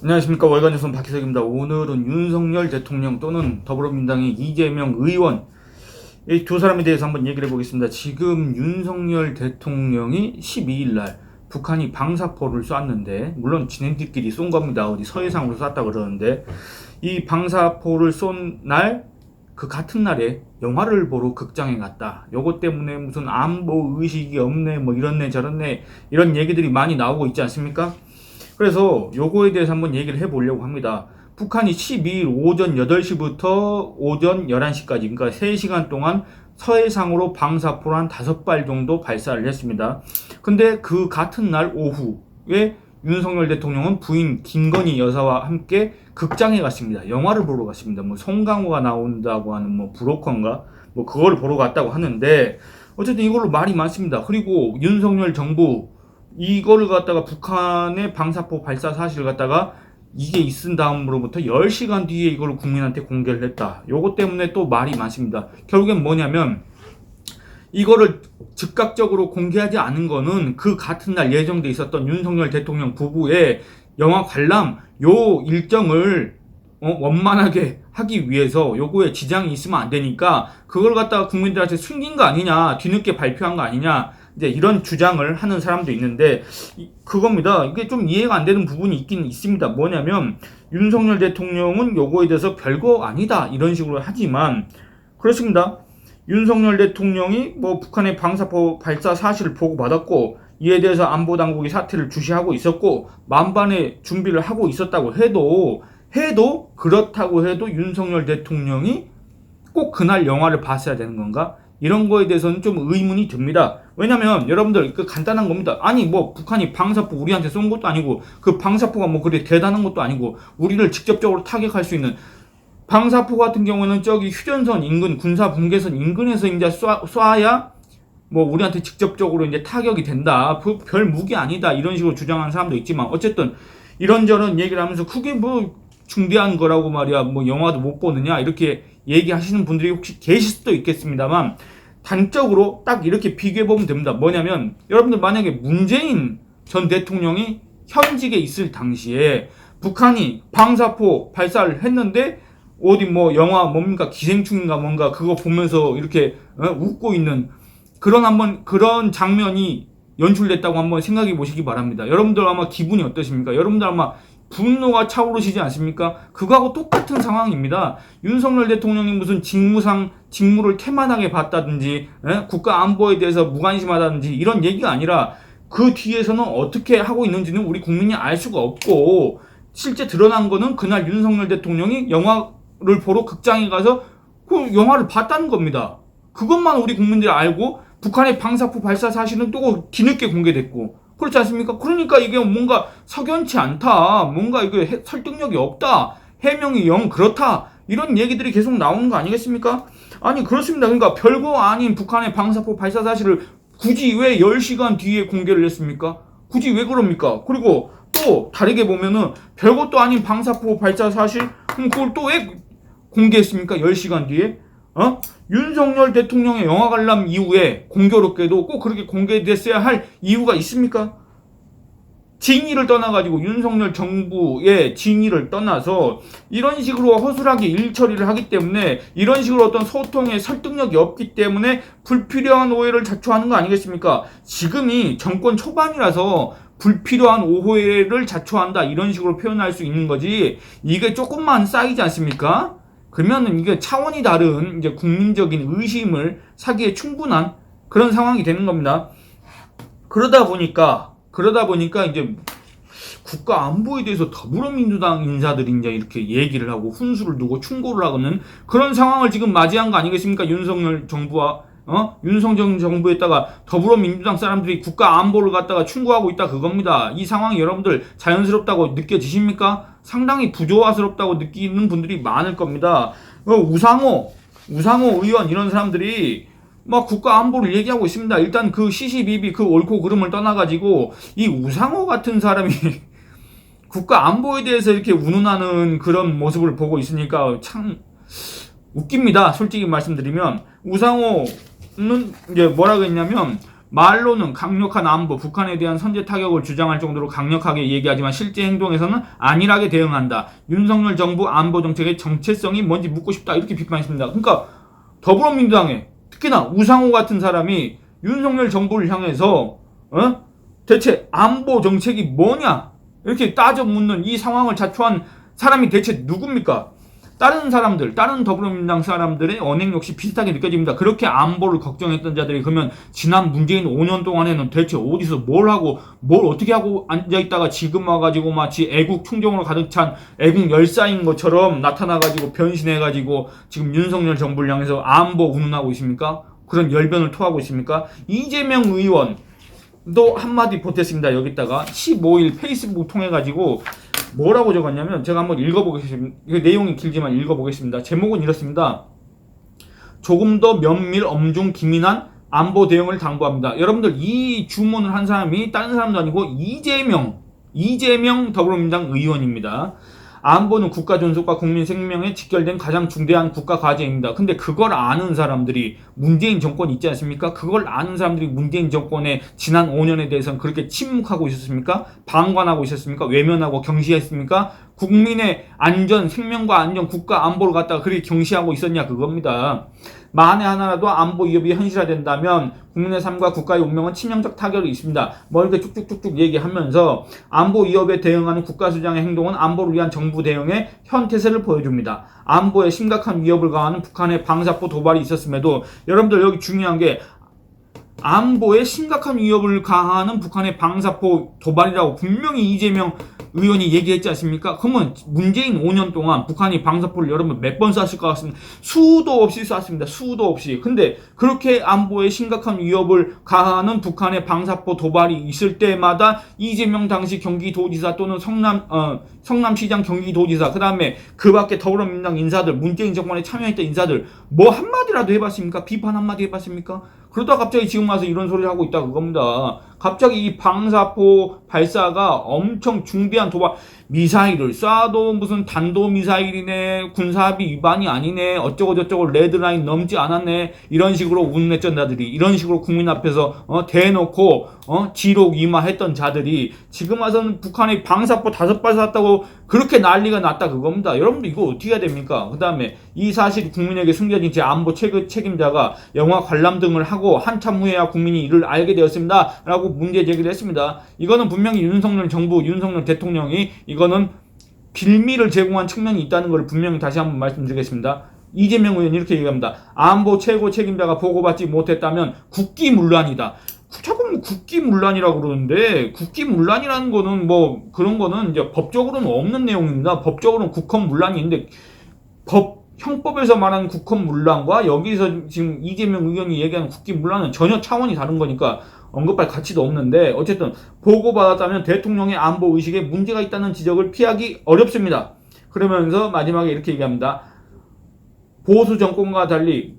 안녕하십니까. 월간조선 박희석입니다. 오늘은 윤석열 대통령 또는 더불어민주당의 이재명 의원 이 두 사람에 대해서 한번 얘기를 해보겠습니다. 지금 윤석열 대통령이 12일날 북한이 방사포를 쐈는데, 물론 지네들끼리 쏜 겁니다. 어디 서해상으로 쐈다 그러는데, 이 방사포를 쏜 날 그 같은 날에 영화를 보러 극장에 갔다. 요것 때문에 무슨 안보 의식이 없네, 뭐 이렇네 저렇네 이런 얘기들이 많이 나오고 있지 않습니까? 그래서 요거에 대해서 한번 얘기를 해보려고 합니다. 북한이 12일 오전 8시부터 오전 11시까지, 그러니까 3시간 동안 서해상으로 방사포를 한 5발 정도 발사를 했습니다. 근데 그 같은 날 오후에 윤석열 대통령은 부인 김건희 여사와 함께 극장에 갔습니다. 영화를 보러 갔습니다. 뭐 송강호가 나온다고 하는 뭐 브로커인가? 뭐 그걸 보러 갔다고 하는데, 어쨌든 이걸로 말이 많습니다. 그리고 윤석열 정부 이거를 갖다가 북한의 방사포 발사 사실을 갖다가 이게 있은 다음으로부터 10시간 뒤에 이걸 국민한테 공개를 했다. 요것 때문에 또 말이 많습니다. 결국엔 뭐냐면, 이거를 즉각적으로 공개하지 않은 거는 그 같은 날 예정돼 있었던 윤석열 대통령 부부의 영화 관람 요 일정을 원만하게 하기 위해서 요거에 지장이 있으면 안 되니까 그걸 갖다가 국민들한테 숨긴 거 아니냐, 뒤늦게 발표한 거 아니냐, 이제 이런 주장을 하는 사람도 있는데, 그겁니다. 이게 좀 이해가 안 되는 부분이 있긴 있습니다. 뭐냐면, 윤석열 대통령은 요거에 대해서 별거 아니다 이런 식으로 하지만, 그렇습니다. 윤석열 대통령이 뭐 북한의 방사포 발사 사실을 보고받았고, 이에 대해서 안보당국이 사태를 주시하고 있었고 만반의 준비를 하고 있었다고 해도 그렇다고 해도 윤석열 대통령이 꼭 그날 영화를 봤어야 되는 건가? 이런 거에 대해서는 좀 의문이 듭니다. 왜냐면 여러분들 그 간단한 겁니다. 아니 뭐 북한이 방사포 우리한테 쏜 것도 아니고 그 방사포가 뭐 그리 대단한 것도 아니고 우리를 직접적으로 타격할 수 있는 방사포 같은 경우는 저기 휴전선 인근, 군사 분계선 인근에서 이제 쏴야 뭐 우리한테 직접적으로 이제 타격이 된다. 별 무기 아니다. 이런 식으로 주장하는 사람도 있지만, 어쨌든 이런저런 얘기를 하면서 그게 뭐 중대한 거라고 말이야. 뭐 영화도 못 보느냐 이렇게 얘기하시는 분들이 혹시 계실 수도 있겠습니다만, 단적으로 딱 이렇게 비교해 보면 됩니다. 뭐냐면 여러분들 만약에 문재인 전 대통령이 현직에 있을 당시에 북한이 방사포 발사를 했는데 어디 뭐 영화 뭡니까 기생충인가 뭔가 그거 보면서 이렇게 웃고 있는 그런 장면이 연출됐다고 한번 생각해 보시기 바랍니다. 여러분들 아마 기분이 어떠십니까? 여러분들 아마 분노가 차오르시지 않습니까? 그거하고 똑같은 상황입니다. 윤석열 대통령이 무슨 직무를 태만하게 봤다든지, 국가 안보에 대해서 무관심하다든지 이런 얘기가 아니라 그 뒤에서는 어떻게 하고 있는지는 우리 국민이 알 수가 없고, 실제 드러난 거는 그날 윤석열 대통령이 영화를 보러 극장에 가서 그 영화를 봤다는 겁니다. 그것만 우리 국민들이 알고 북한의 방사포 발사 사실은 또 뒤늦게 공개됐고, 그렇지 않습니까? 그러니까 이게 뭔가 석연치 않다, 뭔가 이게 설득력이 없다, 해명이 영 그렇다, 이런 얘기들이 계속 나오는 거 아니겠습니까? 아니 그렇습니다. 그러니까 별거 아닌 북한의 방사포 발사 사실을 굳이 왜 10시간 뒤에 공개를 했습니까? 굳이 왜 그럽니까? 그리고 또 다르게 보면은 별것도 아닌 방사포 발사 사실, 그럼 그걸 또 왜 공개했습니까? 10시간 뒤에? 윤석열 대통령의 영화 관람 이후에 공교롭게도 꼭 그렇게 공개됐어야 할 이유가 있습니까? 진위를 떠나가지고 윤석열 정부의 진위를 떠나서 이런 식으로 허술하게 일처리를 하기 때문에, 이런 식으로 어떤 소통의 설득력이 없기 때문에 불필요한 오해를 자초하는 거 아니겠습니까? 지금이 정권 초반이라서 불필요한 오해를 자초한다 이런 식으로 표현할 수 있는 거지, 이게 조금만 쌓이지 않습니까? 그러면은 이게 차원이 다른 이제 국민적인 의심을 사기에 충분한 그런 상황이 되는 겁니다. 그러다 보니까 이제 국가 안보에 대해서 더불어민주당 인사들이 이제 이렇게 얘기를 하고 훈수를 두고 충고를 하고는 그런 상황을 지금 맞이한 거 아니겠습니까? 윤석열 정부와 윤석열 정부에다가 더불어민주당 사람들이 국가 안보를 갖다가 충고하고 있다 그겁니다. 이 상황이 여러분들 자연스럽다고 느껴지십니까? 상당히 부조화스럽다고 느끼는 분들이 많을 겁니다. 우상호 의원 이런 사람들이 막 국가 안보를 얘기하고 있습니다. 일단 그 시시비비 그 옳고 그름을 떠나가지고 이 우상호 같은 사람이 국가 안보에 대해서 이렇게 운운하는 그런 모습을 보고 있으니까 참 웃깁니다. 솔직히 말씀드리면 우상호는 이제 뭐라고 했냐면 말로는 강력한 안보, 북한에 대한 선제 타격을 주장할 정도로 강력하게 얘기하지만 실제 행동에서는 안일하게 대응한다. 윤석열 정부 안보 정책의 정체성이 뭔지 묻고 싶다. 이렇게 비판했습니다. 그러니까 더불어민주당에 특히나 우상호 같은 사람이 윤석열 정부를 향해서 대체 안보 정책이 뭐냐 이렇게 따져 묻는 이 상황을 자초한 사람이 대체 누굽니까? 다른 사람들, 다른 더불어민주당 사람들의 언행 역시 비슷하게 느껴집니다. 그렇게 안보를 걱정했던 자들이 그러면 지난 문재인 5년 동안에는 대체 어디서 뭘 하고 뭘 어떻게 하고 앉아있다가 지금 와가지고 마치 애국 충정으로 가득 찬 애국 열사인 것처럼 나타나가지고 변신해가지고 지금 윤석열 정부를 향해서 안보 운운하고 있습니까? 그런 열변을 토하고 있습니까? 이재명 의원도 한마디 보탰습니다. 여기다가 15일 페이스북 통해가지고 뭐라고 적었냐면 제가 한번 읽어보겠습니다. 내용이 길지만 읽어보겠습니다. 제목은 이렇습니다. 조금 더 면밀, 엄중, 기민한 안보 대응을 당부합니다. 여러분들 이 주문을 한 사람이 다른 사람도 아니고 이재명 더불어민주당 의원입니다. 안보는 국가 존속과 국민 생명에 직결된 가장 중대한 국가 과제입니다. 근데 그걸 아는 사람들이 문재인 정권 있지 않습니까? 그걸 아는 사람들이 문재인 정권의 지난 5년에 대해서는 그렇게 침묵하고 있었습니까? 방관하고 있었습니까? 외면하고 경시했습니까? 국민의 안전, 생명과 안전, 국가 안보를 갖다가 그렇게 경시하고 있었냐 그겁니다. 만에 하나라도 안보 위협이 현실화된다면 국민의 삶과 국가의 운명은 치명적 타격이 있습니다. 뭐 이렇게 쭉쭉쭉쭉 얘기하면서 안보 위협에 대응하는 국가수장의 행동은 안보를 위한 정부 대응의 현태세를 보여줍니다. 안보에 심각한 위협을 가하는 북한의 방사포 도발이 있었음에도 여러분들 여기 중요한 게 안보에 심각한 위협을 가하는 북한의 방사포 도발이라고 분명히 이재명 의원이 얘기했지 않습니까? 그러면 문재인 5년 동안 북한이 방사포를 여러분 몇 번 쐈을 것 같습니다. 수도 없이 쐈습니다. 수도 없이. 근데 그렇게 안보에 심각한 위협을 가하는 북한의 방사포 도발이 있을 때마다 이재명 당시 경기도지사 또는 성남시장 경기도지사 그 다음에 그 밖에 더불어민주당 인사들 문재인 정권에 참여했던 인사들 뭐 한마디라도 해봤습니까? 비판 한마디 해봤습니까? 그러다 갑자기 지금 와서 이런 소리를 하고 있다 그겁니다. 갑자기 이 방사포 발사가 엄청 중대한 도발 미사일을 쏴도 무슨 단도미사일이네 군사합의 위반이 아니네 어쩌고 저쩌고 레드라인 넘지 않았네 이런 식으로 운냈던 자들이 이런 식으로 국민 앞에서 대놓고 지록 위마했던 자들이 지금 와서는 북한이 방사포 5발 쐈다고 그렇게 난리가 났다 그겁니다. 여러분들 이거 어떻게 해야 됩니까? 그 다음에 이 사실이 국민에게 숨겨진 제 안보 책임자가 영화 관람 등을 하고 한참 후에야 국민이 이를 알게 되었습니다 라고 문제 제기를 했습니다. 이거는 분명히 윤석열 정부 윤석열 대통령이 이거는 빌미를 제공한 측면이 있다는 걸 분명히 다시 한번 말씀드리겠습니다. 이재명 의원 이렇게 얘기합니다. 안보 최고 책임자가 보고받지 못했다면 국기문란이다. 자꾸 국기문란이라고 그러는데 국기문란이라는 거는 뭐 그런 거는 이제 법적으로는 없는 내용입니다. 법적으로는 국헌문란이 있는데 형법에서 말하는 국헌문란과 여기서 지금 이재명 의원이 얘기하는 국기문란은 전혀 차원이 다른 거니까 언급할 가치도 없는데 어쨌든 보고받았다면 대통령의 안보 의식에 문제가 있다는 지적을 피하기 어렵습니다. 그러면서 마지막에 이렇게 얘기합니다. 보수 정권과 달리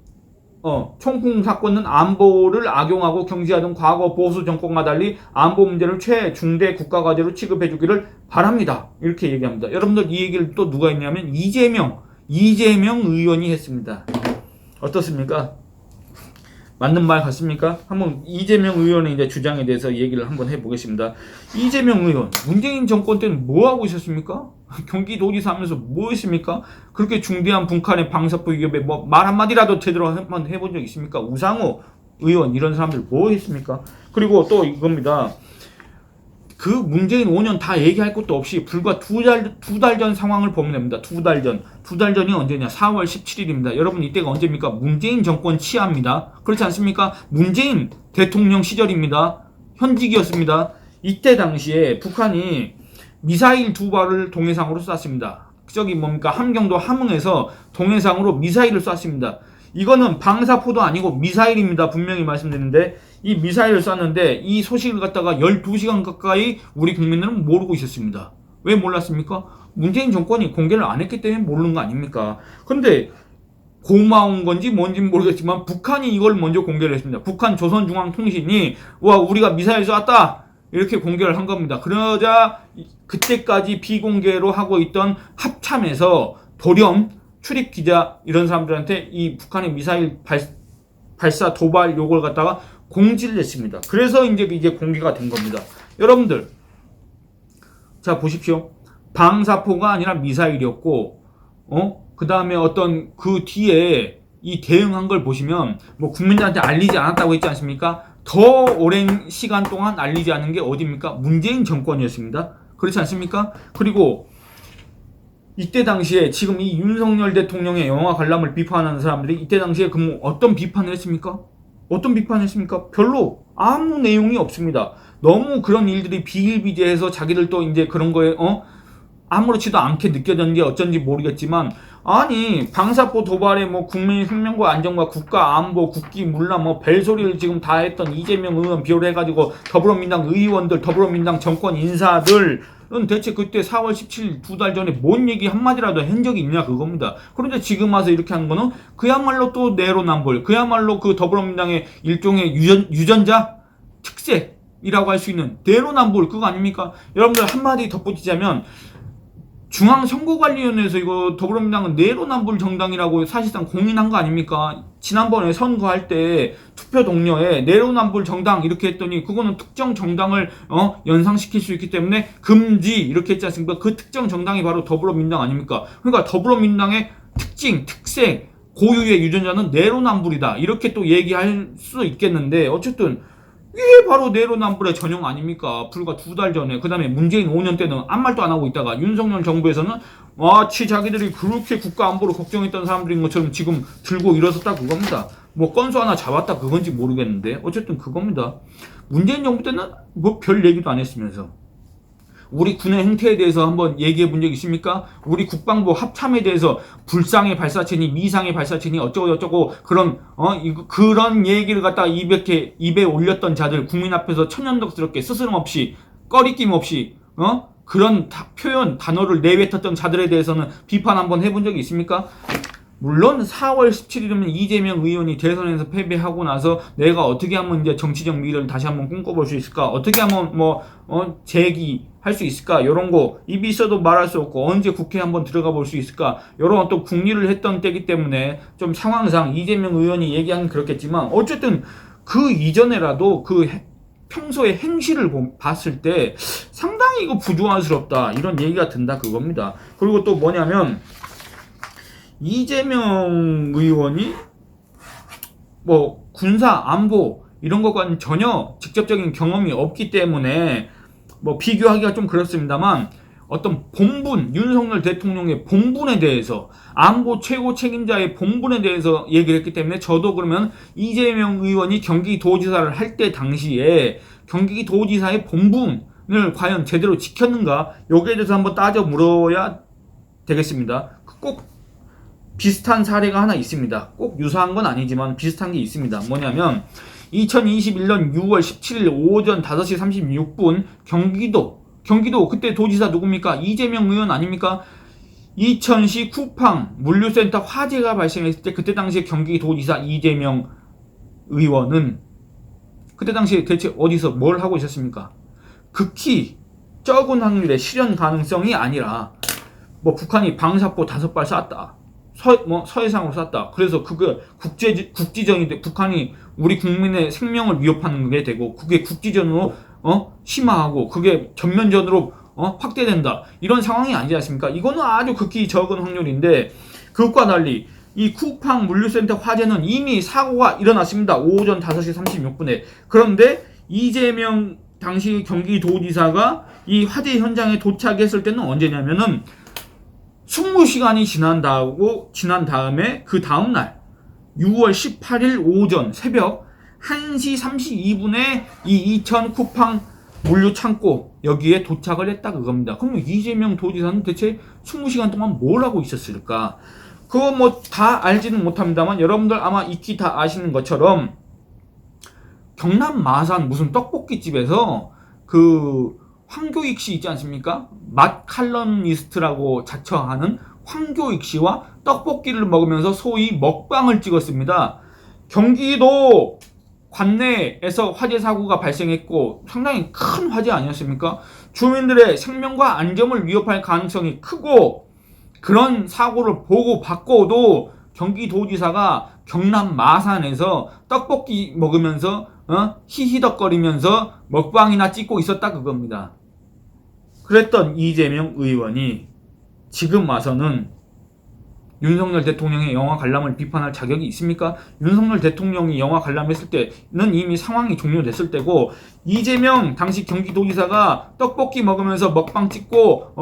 총풍 사건은 안보를 악용하고 경시하던 과거 보수 정권과 달리 안보 문제를 최중대 국가과제로 취급해주기를 바랍니다. 이렇게 얘기합니다. 여러분들 이 얘기를 또 누가 했냐면 이재명 의원이 했습니다. 어떻습니까? 맞는 말 같습니까? 한번 이재명 의원의 이제 주장에 대해서 얘기를 한번 해보겠습니다. 이재명 의원, 문재인 정권 때는 뭐 하고 있었습니까? 경기도지사 하면서 뭐 했습니까? 그렇게 중대한 북한의 방사포 위협에 뭐 말 한마디라도 제대로 한번 해본 적 있습니까? 우상호 의원 이런 사람들 뭐 했습니까? 그리고 또 이겁니다. 그 문재인 5년 다 얘기할 것도 없이 불과 두 달 전 상황을 보면 됩니다. 두 달 전이 언제냐? 4월 17일입니다. 여러분 이때가 언제입니까? 문재인 정권 치하입니다. 그렇지 않습니까? 문재인 대통령 시절입니다. 현직이었습니다. 이때 당시에 북한이 미사일 2발을 동해상으로 쐈습니다. 저기 뭡니까? 함경도 함흥에서 동해상으로 미사일을 쐈습니다. 이거는 방사포도 아니고 미사일입니다. 분명히 말씀드리는데 이 미사일을 쐈는데 이 소식을 갖다가 12시간 가까이 우리 국민들은 모르고 있었습니다. 왜 몰랐습니까? 문재인 정권이 공개를 안 했기 때문에 모르는 거 아닙니까? 근데 고마운 건지 뭔지 모르겠지만 북한이 이걸 먼저 공개를 했습니다. 북한 조선중앙통신이 와 우리가 미사일 쐈다 이렇게 공개를 한 겁니다. 그러자 그때까지 비공개로 하고 있던 합참에서 돌연 출입기자 이런 사람들한테 이 북한의 미사일 발사 도발 요걸 갖다가 공지를 냈습니다. 그래서 이제 이게 공개가 된 겁니다. 여러분들, 자 보십시오. 방사포가 아니라 미사일이었고, 그 다음에 어떤 그 뒤에 이 대응한 걸 보시면 뭐 국민들한테 알리지 않았다고 했지 않습니까? 더 오랜 시간 동안 알리지 않은 게 어디입니까? 문재인 정권이었습니다. 그렇지 않습니까? 그리고 이때 당시에 지금 이 윤석열 대통령의 영화 관람을 비판하는 사람들이 이때 당시에 어떤 비판을 했습니까? 어떤 비판을 했습니까? 별로 아무 내용이 없습니다. 너무 그런 일들이 비일비재해서 자기들도 이제 그런 거에 아무렇지도 않게 느껴졌는지 어쩐지 모르겠지만, 아니 방사포 도발에 뭐 국민 생명과 안전과 국가 안보 국기 물라 뭐 벨소리를 지금 다 했던 이재명 의원 비롯해가지고 더불어민당 의원들, 더불어민당 정권 인사들은 대체 그때 4월 17일 2달 전에 뭔 얘기 한마디라도 한 적이 있냐 그겁니다. 그런데 지금 와서 이렇게 하는 거는 그야말로 또 내로남불, 그야말로 그 더불어민당의 일종의 유전자 특색이라고 할 수 있는 내로남불 그거 아닙니까? 여러분들 한마디 덧붙이자면, 중앙선거관리위원회에서 이거 더불어민당은 내로남불 정당이라고 사실상 공인한 거 아닙니까? 지난번에 선거할 때 투표 동료에 내로남불 정당 이렇게 했더니 그거는 특정 정당을 연상시킬 수 있기 때문에 금지 이렇게 했지 않습니까? 그 특정 정당이 바로 더불어민당 아닙니까? 그러니까 더불어민당의 특징, 특색, 고유의 유전자는 내로남불이다 이렇게 또 얘기할 수 있겠는데, 어쨌든 이게 바로 내로남불의 전형 아닙니까? 불과 2달 전에. 그 다음에 문재인 5년 때는 아무 말도 안 하고 있다가 윤석열 정부에서는 마치 자기들이 그렇게 국가 안보를 걱정했던 사람들인 것처럼 지금 들고 일어섰다 그겁니다. 뭐 건수 하나 잡았다 그건지 모르겠는데 어쨌든 그겁니다. 문재인 정부 때는 뭐 별 얘기도 안 했으면서 우리 군의 행태에 대해서 한번 얘기해 본 적 있습니까? 우리 국방부 합참에 대해서 불상의 발사체니 미상의 발사체니 어쩌고 그런 얘기를 갖다가 입에 올렸던 자들, 국민 앞에서 천연덕스럽게 스스럼 없이 꺼리낌 없이 그런 표현 단어를 내뱉었던 자들에 대해서는 비판 한번 해본 적이 있습니까? 물론 4월 17일이면 이재명 의원이 대선에서 패배하고 나서 내가 어떻게 하면 이제 정치적 미래를 다시 한번 꿈꿔볼 수 있을까? 어떻게 하면 재기할 수 있을까? 이런 거 입이 있어도 말할 수 없고 언제 국회에 한번 들어가 볼 수 있을까? 이런 또 국리를 했던 때기 때문에 좀 상황상 이재명 의원이 얘기하긴 그렇겠지만 어쨌든 그 이전에라도 그 평소의 행실을 봤을 때 상당히 이거 부조화스럽다 이런 얘기가 든다 그겁니다. 그리고 또 뭐냐면 이재명 의원이 뭐 군사 안보 이런 것과는 전혀 직접적인 경험이 없기 때문에 뭐 비교하기가 좀 그렇습니다만 어떤 본분, 윤석열 대통령의 본분에 대해서, 안보 최고 책임자의 본분에 대해서 얘기를 했기 때문에 저도 그러면 이재명 의원이 경기도지사를 할 때 당시에 경기도지사의 본분을 과연 제대로 지켰는가 여기에 대해서 한번 따져 물어야 되겠습니다. 꼭 비슷한 사례가 하나 있습니다. 꼭 유사한 건 아니지만 비슷한 게 있습니다. 뭐냐면 2021년 6월 17일 오전 5시 36분 경기도 그때 도지사 누굽니까? 이재명 의원 아닙니까? 이천시 쿠팡 물류센터 화재가 발생했을 때 그때 당시에 경기도지사 이재명 의원은 그때 당시에 대체 어디서 뭘 하고 있었습니까? 극히 적은 확률의 실현 가능성이 아니라 뭐 북한이 방사포 5발 쐈다. 서해상으로 쐈다. 그래서 그게 국지전인데 북한이 우리 국민의 생명을 위협하는 게 되고 그게 국지전으로 심화하고 그게 전면전으로 확대된다. 이런 상황이 아니지 않습니까? 이거는 아주 극히 적은 확률인데 그것과 달리 이 쿠팡 물류센터 화재는 이미 사고가 일어났습니다. 오전 5시 36분에. 그런데 이재명 당시 경기도지사가 이 화재 현장에 도착했을 때는 언제냐면은 20시간이 지난 다음에 그 다음날 6월 18일 오전 새벽 1시 32분에 이 이천 쿠팡 물류창고 여기에 도착을 했다 그겁니다. 그럼 이재명 도지사는 대체 20시간 동안 뭘 하고 있었을까? 그거 뭐 다 알지는 못합니다만 여러분들 아마 익히 다 아시는 것처럼 경남 마산 무슨 떡볶이집에서 그 황교익 씨 있지 않습니까? 맛 칼럼니스트라고 자처하는 황교익 씨와 떡볶이를 먹으면서 소위 먹방을 찍었습니다. 경기도 관내에서 화재 사고가 발생했고 상당히 큰 화재 아니었습니까? 주민들의 생명과 안전을 위협할 가능성이 크고 그런 사고를 보고 받고도 경기도지사가 경남 마산에서 떡볶이 먹으면서 히히덕거리면서 먹방이나 찍고 있었다 그겁니다. 그랬던 이재명 의원이 지금 와서는 윤석열 대통령의 영화 관람을 비판할 자격이 있습니까? 윤석열 대통령이 영화 관람했을 때는 이미 상황이 종료됐을 때고, 이재명 당시 경기도지사가 떡볶이 먹으면서 먹방 찍고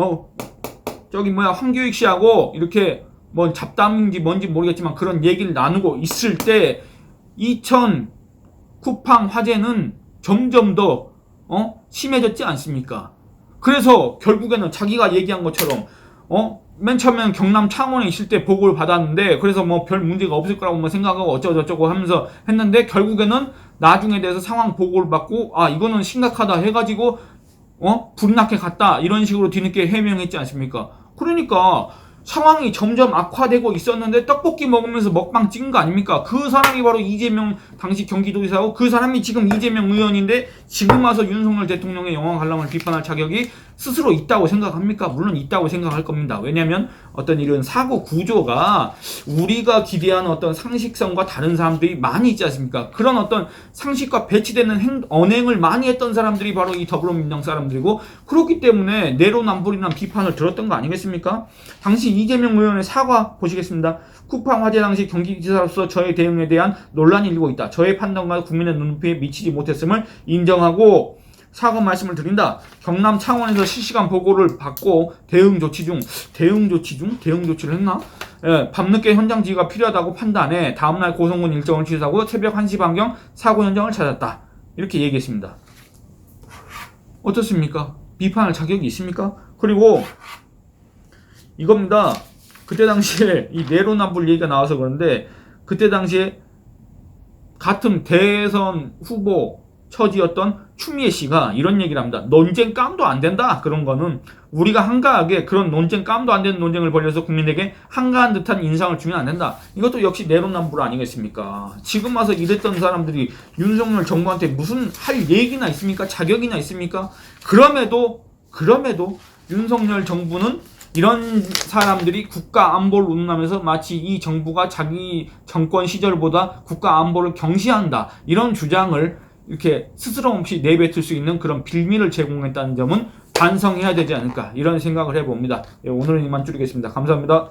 황교익 씨하고 이렇게 뭐 잡담인지 뭔지 모르겠지만 그런 얘기를 나누고 있을 때 이천 쿠팡 화재는 점점 더 심해졌지 않습니까? 그래서 결국에는 자기가 얘기한 것처럼 맨 처음에는 경남 창원에 있을 때 보고를 받았는데, 그래서 뭐 별 문제가 없을 거라고 뭐 생각하고 어쩌고저쩌고 하면서 했는데, 결국에는 나중에 대해서 상황 보고를 받고 이거는 심각하다 해가지고 불이 나게 갔다 이런 식으로 뒤늦게 해명했지 않습니까? 그러니까 상황이 점점 악화되고 있었는데 떡볶이 먹으면서 먹방 찍은 거 아닙니까? 그 사람이 바로 이재명 당시 경기도지사고, 그 사람이 지금 이재명 의원인데 지금 와서 윤석열 대통령의 영화 관람을 비판할 자격이 스스로 있다고 생각합니까? 물론 있다고 생각할 겁니다. 왜냐하면 어떤 이런 사고 구조가 우리가 기대하는 어떤 상식성과 다른 사람들이 많이 있지 않습니까? 그런 어떤 상식과 배치되는 언행을 많이 했던 사람들이 바로 이 더불어민주당 사람들이고, 그렇기 때문에 내로남불이란 비판을 들었던 거 아니겠습니까? 당시 이재명 의원의 사과 보시겠습니다. 쿠팡 화재 당시 경기지사로서 저의 대응에 대한 논란이 일고 있다. 저의 판단과 국민의 눈높이에 미치지 못했음을 인정하고 사과 말씀을 드린다. 경남 창원에서 실시간 보고를 받고 대응 조치를 했나? 밤늦게 현장 지휘가 필요하다고 판단해 다음날 고성군 일정을 취소하고 새벽 1시 반경 사고 현장을 찾았다. 이렇게 얘기했습니다. 어떻습니까? 비판할 자격이 있습니까? 그리고 이겁니다. 그때 당시에 이 내로남불 얘기가 나와서 그런데, 그때 당시에 같은 대선 후보 처지였던 추미애 씨가 이런 얘기를 합니다. 논쟁 깜도 안 된다. 그런 거는 우리가 한가하게 그런 논쟁 깜도 안 되는 논쟁을 벌여서 국민에게 한가한 듯한 인상을 주면 안 된다. 이것도 역시 내로남불 아니겠습니까? 지금 와서 이랬던 사람들이 윤석열 정부한테 무슨 할 얘기나 있습니까? 자격이나 있습니까? 그럼에도 윤석열 정부는 이런 사람들이 국가 안보를 운운하면서 마치 이 정부가 자기 정권 시절보다 국가 안보를 경시한다, 이런 주장을 이렇게 스스럼 없이 내뱉을 수 있는 그런 빌미를 제공했다는 점은 반성해야 되지 않을까, 이런 생각을 해봅니다. 오늘은 이만 줄이겠습니다. 감사합니다.